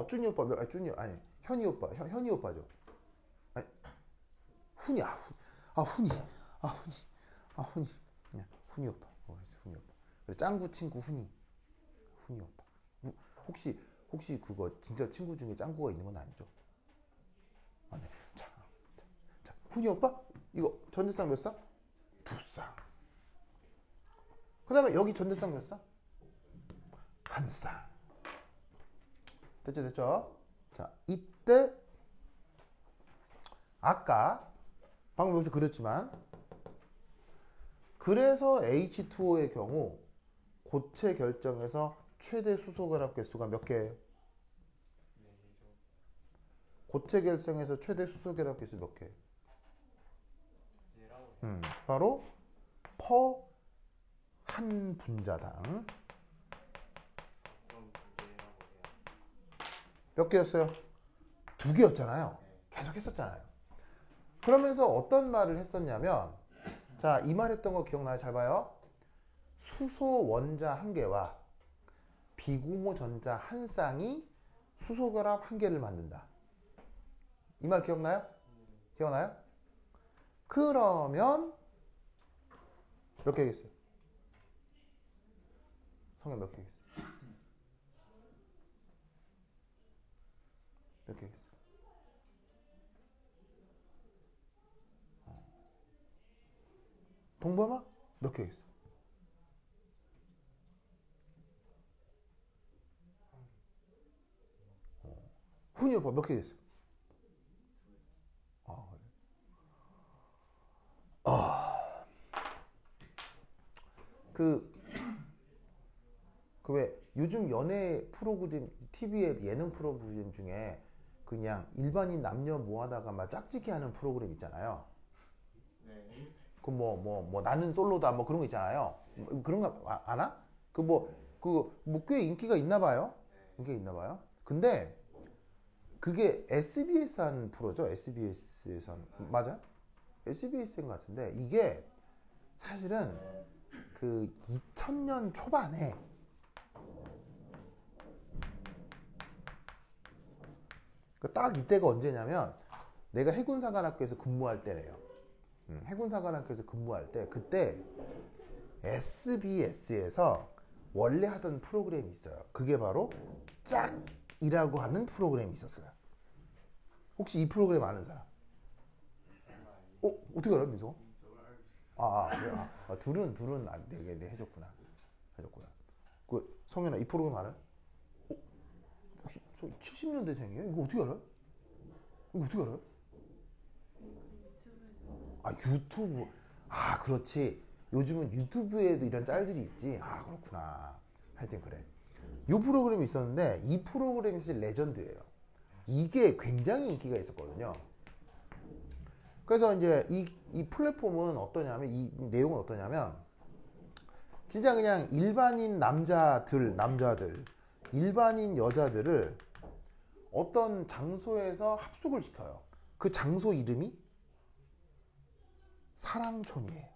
준이 오빠 현이 오빠, 현이 오빠죠. 아니, 훈이 훈이 오빠. 훈이 오빠. 그래, 짱구 친구 훈이 오빠. 혹시 그거 진짜 친구 중에 짱구가 있는 건 아니죠? 네. 자, 훈이 오빠? 이거 전자쌍 몇 쌍? 두 쌍. 그 다음에 여기 전자쌍 몇 쌍? 한 쌍. 됐죠? 자, 이때 아까 방금 여기서 그렸지만 그래서 H2O의 경우 고체 결정에서 최대 수소 결합 개수가 몇 개예요? 고체 결정에서 최대 수소 결합 개수 몇 개? 바로 퍼 한 분자당 몇 개였어요? 두 개였잖아요. 계속 했었잖아요. 그러면서 어떤 말을 했었냐면 자, 이 말 했던 거 기억나요? 잘 봐요. 수소 원자 한 개와 비공호 전자 한 쌍이 수소 결합 한 개를 만든다. 이 말 기억나요? 기억나요? 그러면 몇 개겠어요? 성형 몇 개겠어요? 몇 개겠어요? 동범아? 몇 개겠어요? 훈이 오빠 몇 개겠어요? 아, 그래. 그 왜 요즘 연애 프로그램, TV에 예능 프로그램 중에 그냥 일반인 남녀 모아다가 막 짝짓기 하는 프로그램 있잖아요. 네. 그 뭐 나는 솔로다 뭐 그런 거 있잖아요. 그런 거 아나? 꽤 인기가 있나 봐요. 인기가 있나 봐요. 근데 그게 SBS 한 프로죠. SBS에서 한, 맞아? SBS인 것 같은데 이게 사실은 그 2000년 초반에 딱 이때가 언제냐면 내가 해군사관학교에서 근무할 때래요. 해군사관학교에서 근무할 때 그때 SBS에서 원래 하던 프로그램이 있어요. 그게 바로 짝이라고 하는 프로그램이 있었어요. 혹시 이 프로그램 아는 사람? 어떻게 알아, 민서? 그래. 둘은 내가 해줬구나. 그 성현아, 이 프로그램 알아? 혹시 70년대생이에요? 이거 어떻게 알아? 이거 어떻게 알아요? 유튜브. 그렇지. 요즘은 유튜브에도 이런 짤들이 있지. 그렇구나. 하여튼 그래. 이 프로그램이 있었는데 이 프로그램이 사실 레전드예요. 이게 굉장히 인기가 있었거든요. 그래서 이제 이 플랫폼은 어떠냐면 이 내용은 어떠냐면 진짜 그냥 일반인 남자들 일반인 여자들을 어떤 장소에서 합숙을 시켜요. 그 장소 이름이 사랑촌이에요.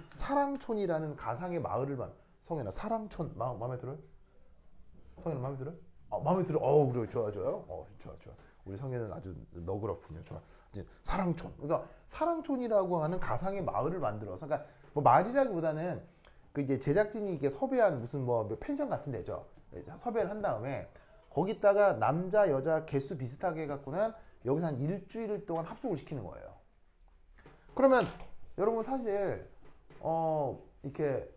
사랑촌이라는 가상의 마을을 성현아, 사랑촌 마음에 들어요? 성현아 마음에 들어요? 마음에 들어. 그래, 좋아요. 좋아. 우리 성현은 아주 너그럽군요. 좋아. 이제 사랑촌. 그래서 사랑촌이라고 하는 가상의 마을을 만들어서, 그러니까 뭐 마을이라기보다는 그 이제 제작진이 이게 섭외한 무슨 뭐 펜션 같은 데죠. 섭외를 한 다음에 거기다가 남자 여자 개수 비슷하게 해갖고는 여기서 한 일주일 동안 합숙을 시키는 거예요. 그러면 여러분 사실 이렇게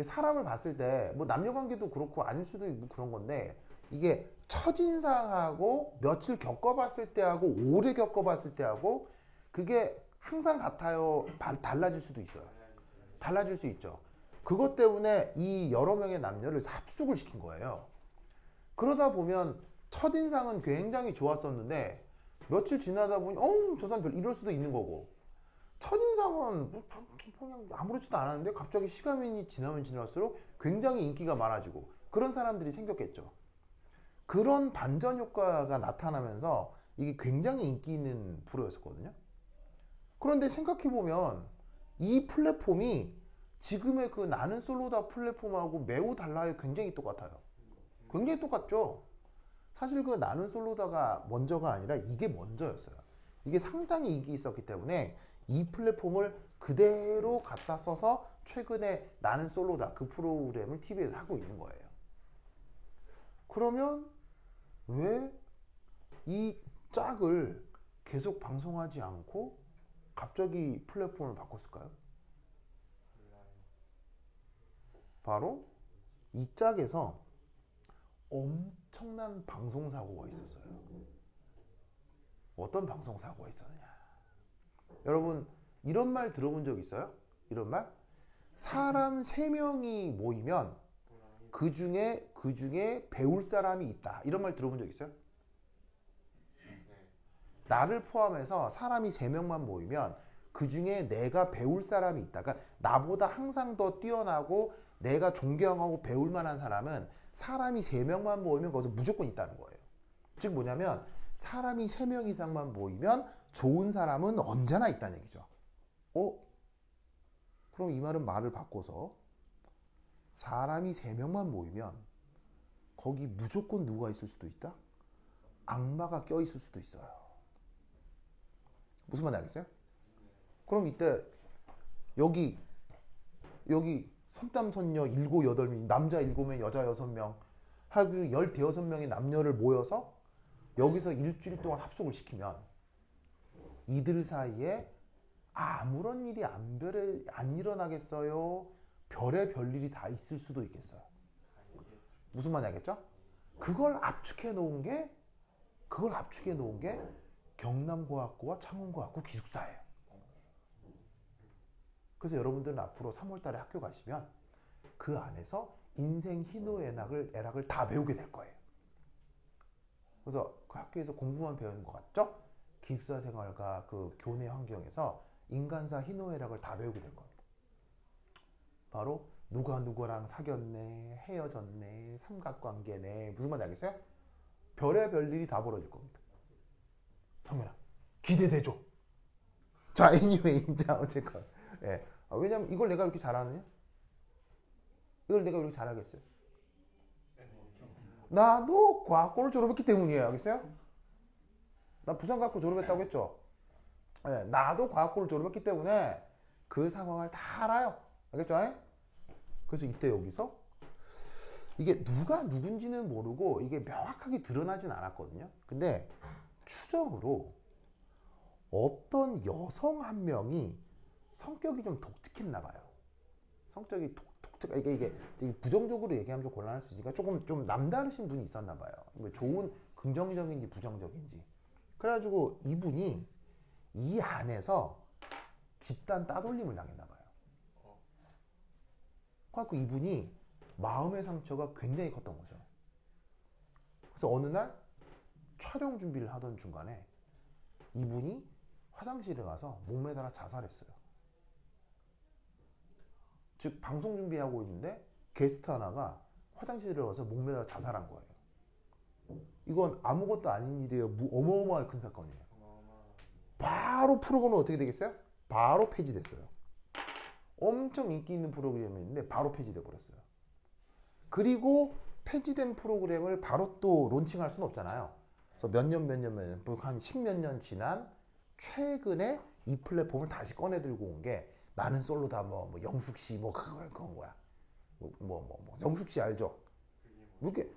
사람을 봤을 때 뭐 남녀 관계도 그렇고 아닐 수도 있고 그런 건데 이게 첫인상하고 며칠 겪어봤을 때하고 오래 겪어봤을 때하고 그게 항상 같아요? 달라질 수도 있어요. 달라질 수 있죠. 그것 때문에 이 여러 명의 남녀를 합숙을 시킨 거예요. 그러다 보면 첫인상은 굉장히 좋았었는데 며칠 지나다 보니 저 사람 이럴 수도 있는 거고 첫인상은 그냥 아무렇지도 않았는데 갑자기 시간이 지나면 지날수록 굉장히 인기가 많아지고 그런 사람들이 생겼겠죠. 그런 반전 효과가 나타나면서 이게 굉장히 인기 있는 프로였었거든요. 그런데 생각해보면 이 플랫폼이 지금의 그 나는 솔로다 플랫폼하고 매우 달라요. 굉장히 똑같아요. 굉장히 똑같죠. 사실 그 나는 솔로다가 먼저가 아니라 이게 먼저였어요. 이게 상당히 인기 있었기 때문에 이 플랫폼을 그대로 갖다 써서 최근에 나는 솔로다 그 프로그램을 TV에서 하고 있는 거예요. 그러면 왜 이 짝을 계속 방송하지 않고 갑자기 플랫폼을 바꿨을까요? 바로 이 짝에서 엄청난 방송사고가 있었어요. 어떤 방송사고가 있었느냐. 여러분 이런 말 들어본 적 있어요? 이런 말? 사람 3명이 모이면 그 중에 배울 사람이 있다. 이런 말 들어본 적 있어요? 나를 포함해서 사람이 3명만 모이면 그 중에 내가 배울 사람이 있다. 그러니까 나보다 항상 더 뛰어나고 내가 존경하고 배울 만한 사람은 사람이 3명만 모이면 거기서 무조건 있다는 거예요. 즉 뭐냐면 사람이 3명 이상만 모이면 좋은 사람은 언제나 있다는 얘기죠. 그럼 이 말은 말을 바꿔서 사람이 3명만 모이면 거기 무조건 누가 있을 수도 있다? 악마가 껴있을 수도 있어요. 무슨 말인지 알겠어요? 그럼 이때 여기 선남선녀 7, 8명, 남자 7명, 여자 6명 하고 15명의 남녀를 모여서 여기서 일주일 동안 합숙을 시키면 이들 사이에 아무런 일이 안 일어나겠어요? 별의 별일이 다 있을 수도 있겠어요. 무슨 말인지 알겠죠? 그걸 압축해 놓은 게 경남고학고와 창원고학고 기숙사예요. 그래서 여러분들은 앞으로 3월달에 학교 가시면 그 안에서 인생 희노애락을 다 배우게 될 거예요. 그래서 그 학교에서 공부만 배우는 것 같죠? 기숙사 생활과 그 교내 환경에서 인간사 희노애락을 다 배우게 될 겁니다. 바로 누가 누구랑 사귀었네, 헤어졌네, 삼각관계네, 무슨 말인지 알겠어요? 별의 별일이 다 벌어질 겁니다. 성현아, 기대되죠? 자, anyway, 자, 어쨌건. 예. 왜냐면 이걸 내가 이렇게 잘하느냐? 이걸 내가 이렇게 잘하겠어요? 나도 과학고를 졸업했기 때문이에요. 알겠어요? 나 부산과학고 졸업했다고 했죠? 예, 나도 과학고를 졸업했기 때문에 그 상황을 다 알아요. 알겠죠? 그래서 이때 여기서 이게 누가 누군지는 모르고 이게 명확하게 드러나진 않았거든요. 근데 추정으로 어떤 여성 한 명이 성격이 좀 독특했나 봐요. 성격이 이게 부정적으로 얘기하면 좀 곤란할 수 있으니까 조금 좀 남다르신 분이 있었나 봐요. 좋은 긍정적인지 부정적인지. 그래가지고 이분이 이 안에서 집단 따돌림을 당했나 봐요. 그래갖고 이분이 마음의 상처가 굉장히 컸던 거죠. 그래서 어느 날 촬영 준비를 하던 중간에 이분이 화장실에 가서 목매달아 자살했어요. 즉 방송 준비하고 있는데 게스트 하나가 화장실에 가서 목매달아 자살한 거예요. 이건 아무것도 아닌 일이에요. 어마어마하게 큰 사건이에요. 바로 프로그램은 어떻게 되겠어요? 바로 폐지됐어요. 엄청 인기 있는 프로그램이었는데 바로 폐지돼 버렸어요. 그리고 폐지된 프로그램을 바로 또 론칭할 수는 없잖아요. 그래서 몇 년, 한 10몇 년 지난 최근에 이 플랫폼을 다시 꺼내 들고 온 게 나는 솔로다 뭐 영숙 씨 그런 거야. 영숙 씨 알죠? 이렇게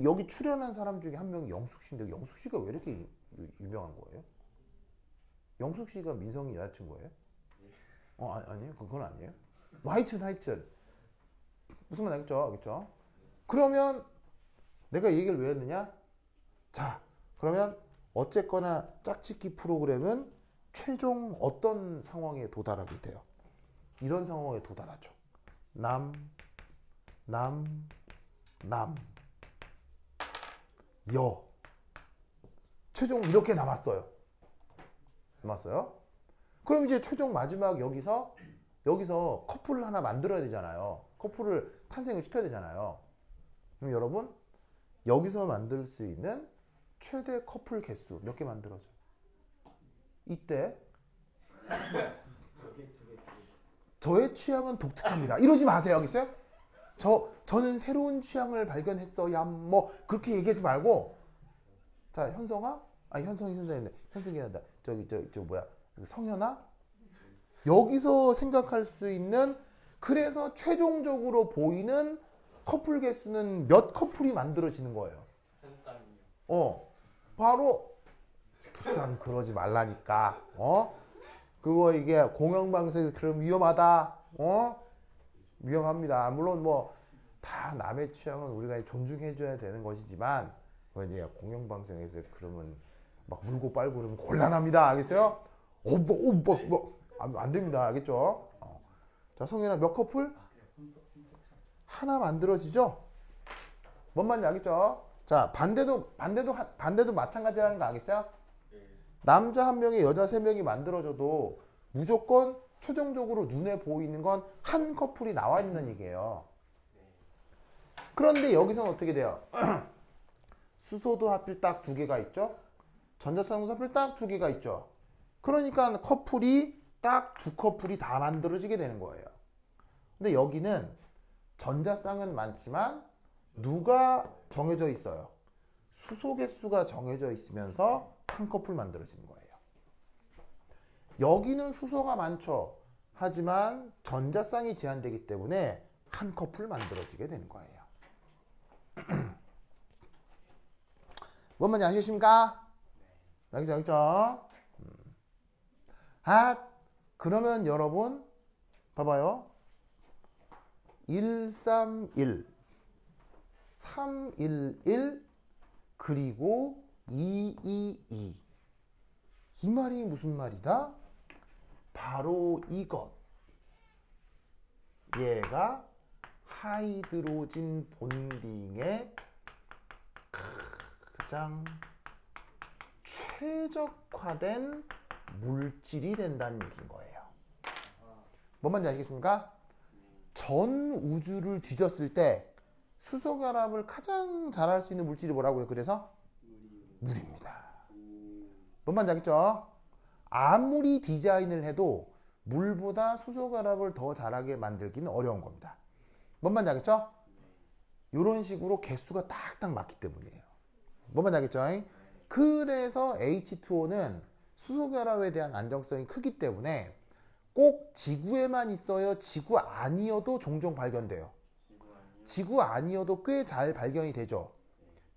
여기 출연한 사람 중에 한 명이 영숙 씨인데 영숙 씨가 왜 이렇게 유명한 거예요? 영숙 씨가 민성이 여자친구예요? 아니에요? 그건 아니에요? 하여튼 무슨 말 알겠죠? 그러면 내가 이 얘기를 왜 했느냐? 자, 그러면 어쨌거나 짝짓기 프로그램은 최종 어떤 상황에 도달하게 돼요? 이런 상황에 도달하죠. 남, 여. 최종 이렇게 남았어요. 그럼 이제 최종 마지막 여기서 커플을 하나 만들어야 되잖아요. 커플을 탄생을 시켜야 되잖아요. 그럼 여러분 여기서 만들 수 있는 최대 커플 개수 몇 개 만들어줘요? 이때 저의 취향은 독특합니다. 이러지 마세요. 알겠어요? 저는 새로운 취향을 발견했어야 그렇게 얘기하지 말고 자 현성아 현승이 한다. 성현아 여기서 생각할 수 있는 그래서 최종적으로 보이는 커플 개수는 몇 커플이 만들어지는 거예요. 바로 부산 그러지 말라니까. 그거 이게 공영방송에서 그럼 위험하다. 위험합니다. 물론 다 남의 취향은 우리가 존중해줘야 되는 것이지만 이제 공영방송에서 그러면 막 물고 빨고 그러면 곤란합니다. 알겠어요? 안 됩니다. 알겠죠? 자, 성현아 몇 커플? 하나 만들어지죠? 뭔 말인지 알겠죠? 자, 반대도 마찬가지라는 거 알겠어요? 남자 한 명에 여자 세 명이 만들어져도 무조건 최종적으로 눈에 보이는 건 한 커플이 나와 있는 얘기예요. 그런데 여기서는 어떻게 돼요? 수소도 하필 딱 두 개가 있죠? 전자쌍도 하필 딱 두 개가 있죠? 그러니까 커플이 딱 두 커플이 다 만들어지게 되는 거예요. 근데 여기는 전자쌍은 많지만 누가 정해져 있어요? 수소 개수가 정해져 있으면서 한 커플 만들어지는 거예요. 여기는 수소가 많죠. 하지만 전자쌍이 제한되기 때문에 한 커플 만들어지게 되는 거예요. 뭔 말인지 아시겠습니까? 알겠죠? 그러면 여러분 봐봐요. 131, 311 그리고 222 이 말이 무슨 말이다? 바로 이것. 얘가 하이드로진 본딩의 가장 최적화된 물질이 된다는 얘기인 거예요. 뭔 말인지 아시겠습니까? 전 우주를 뒤졌을 때 수소결합을 가장 잘할 수 있는 물질이 뭐라고요? 그래서 물입니다. 뭔 말인지 알겠죠? 아무리 디자인을 해도 물보다 수소결합을 더 잘하게 만들기는 어려운 겁니다. 뭔 말인지 알겠죠? 이런 식으로 개수가 딱딱 맞기 때문이에요. 뭔 말인지 알겠죠? 그래서 H2O는 수소결합에 대한 안정성이 크기 때문에 꼭 지구에만 있어요? 지구 아니어도 종종 발견돼요. 지구 아니어도 꽤 잘 발견이 되죠.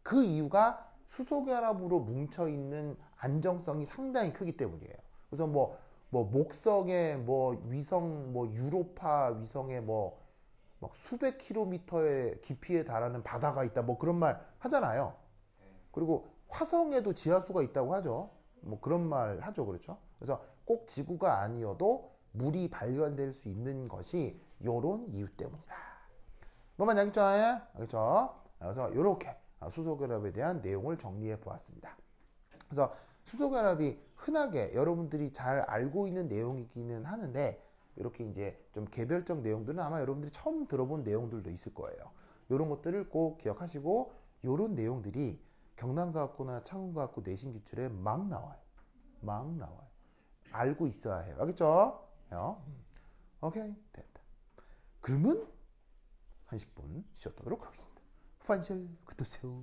그 이유가 수소결합으로 뭉쳐있는 안정성이 상당히 크기 때문이에요. 그래서 뭐 목성의 위성, 유로파 위성의 막 수백 킬로미터의 깊이에 달하는 바다가 있다. 그런 말 하잖아요. 그리고 화성에도 지하수가 있다고 하죠. 그런 말 하죠. 그렇죠? 그래서 꼭 지구가 아니어도 물이 발견될 수 있는 것이 요런 이유 때문이다. 뭐만 알겠죠? 알겠죠? 그래서 이렇게 수소결합에 대한 내용을 정리해 보았습니다. 그래서 수소결합이 흔하게 여러분들이 잘 알고 있는 내용이기는 하는데 이렇게 이제 좀 개별적 내용들은 아마 여러분들이 처음 들어본 내용들도 있을 거예요. 이런 것들을 꼭 기억하시고 이런 내용들이 경남과학고나 창원과학고 내신 기출에 막 나와요. 막 나와요. 알고 있어야 해요. 알겠죠? 오케이, 됐다. 그러면 한 10분 쉬었다 하도록 하겠습니다. 파이셜 끝도세요.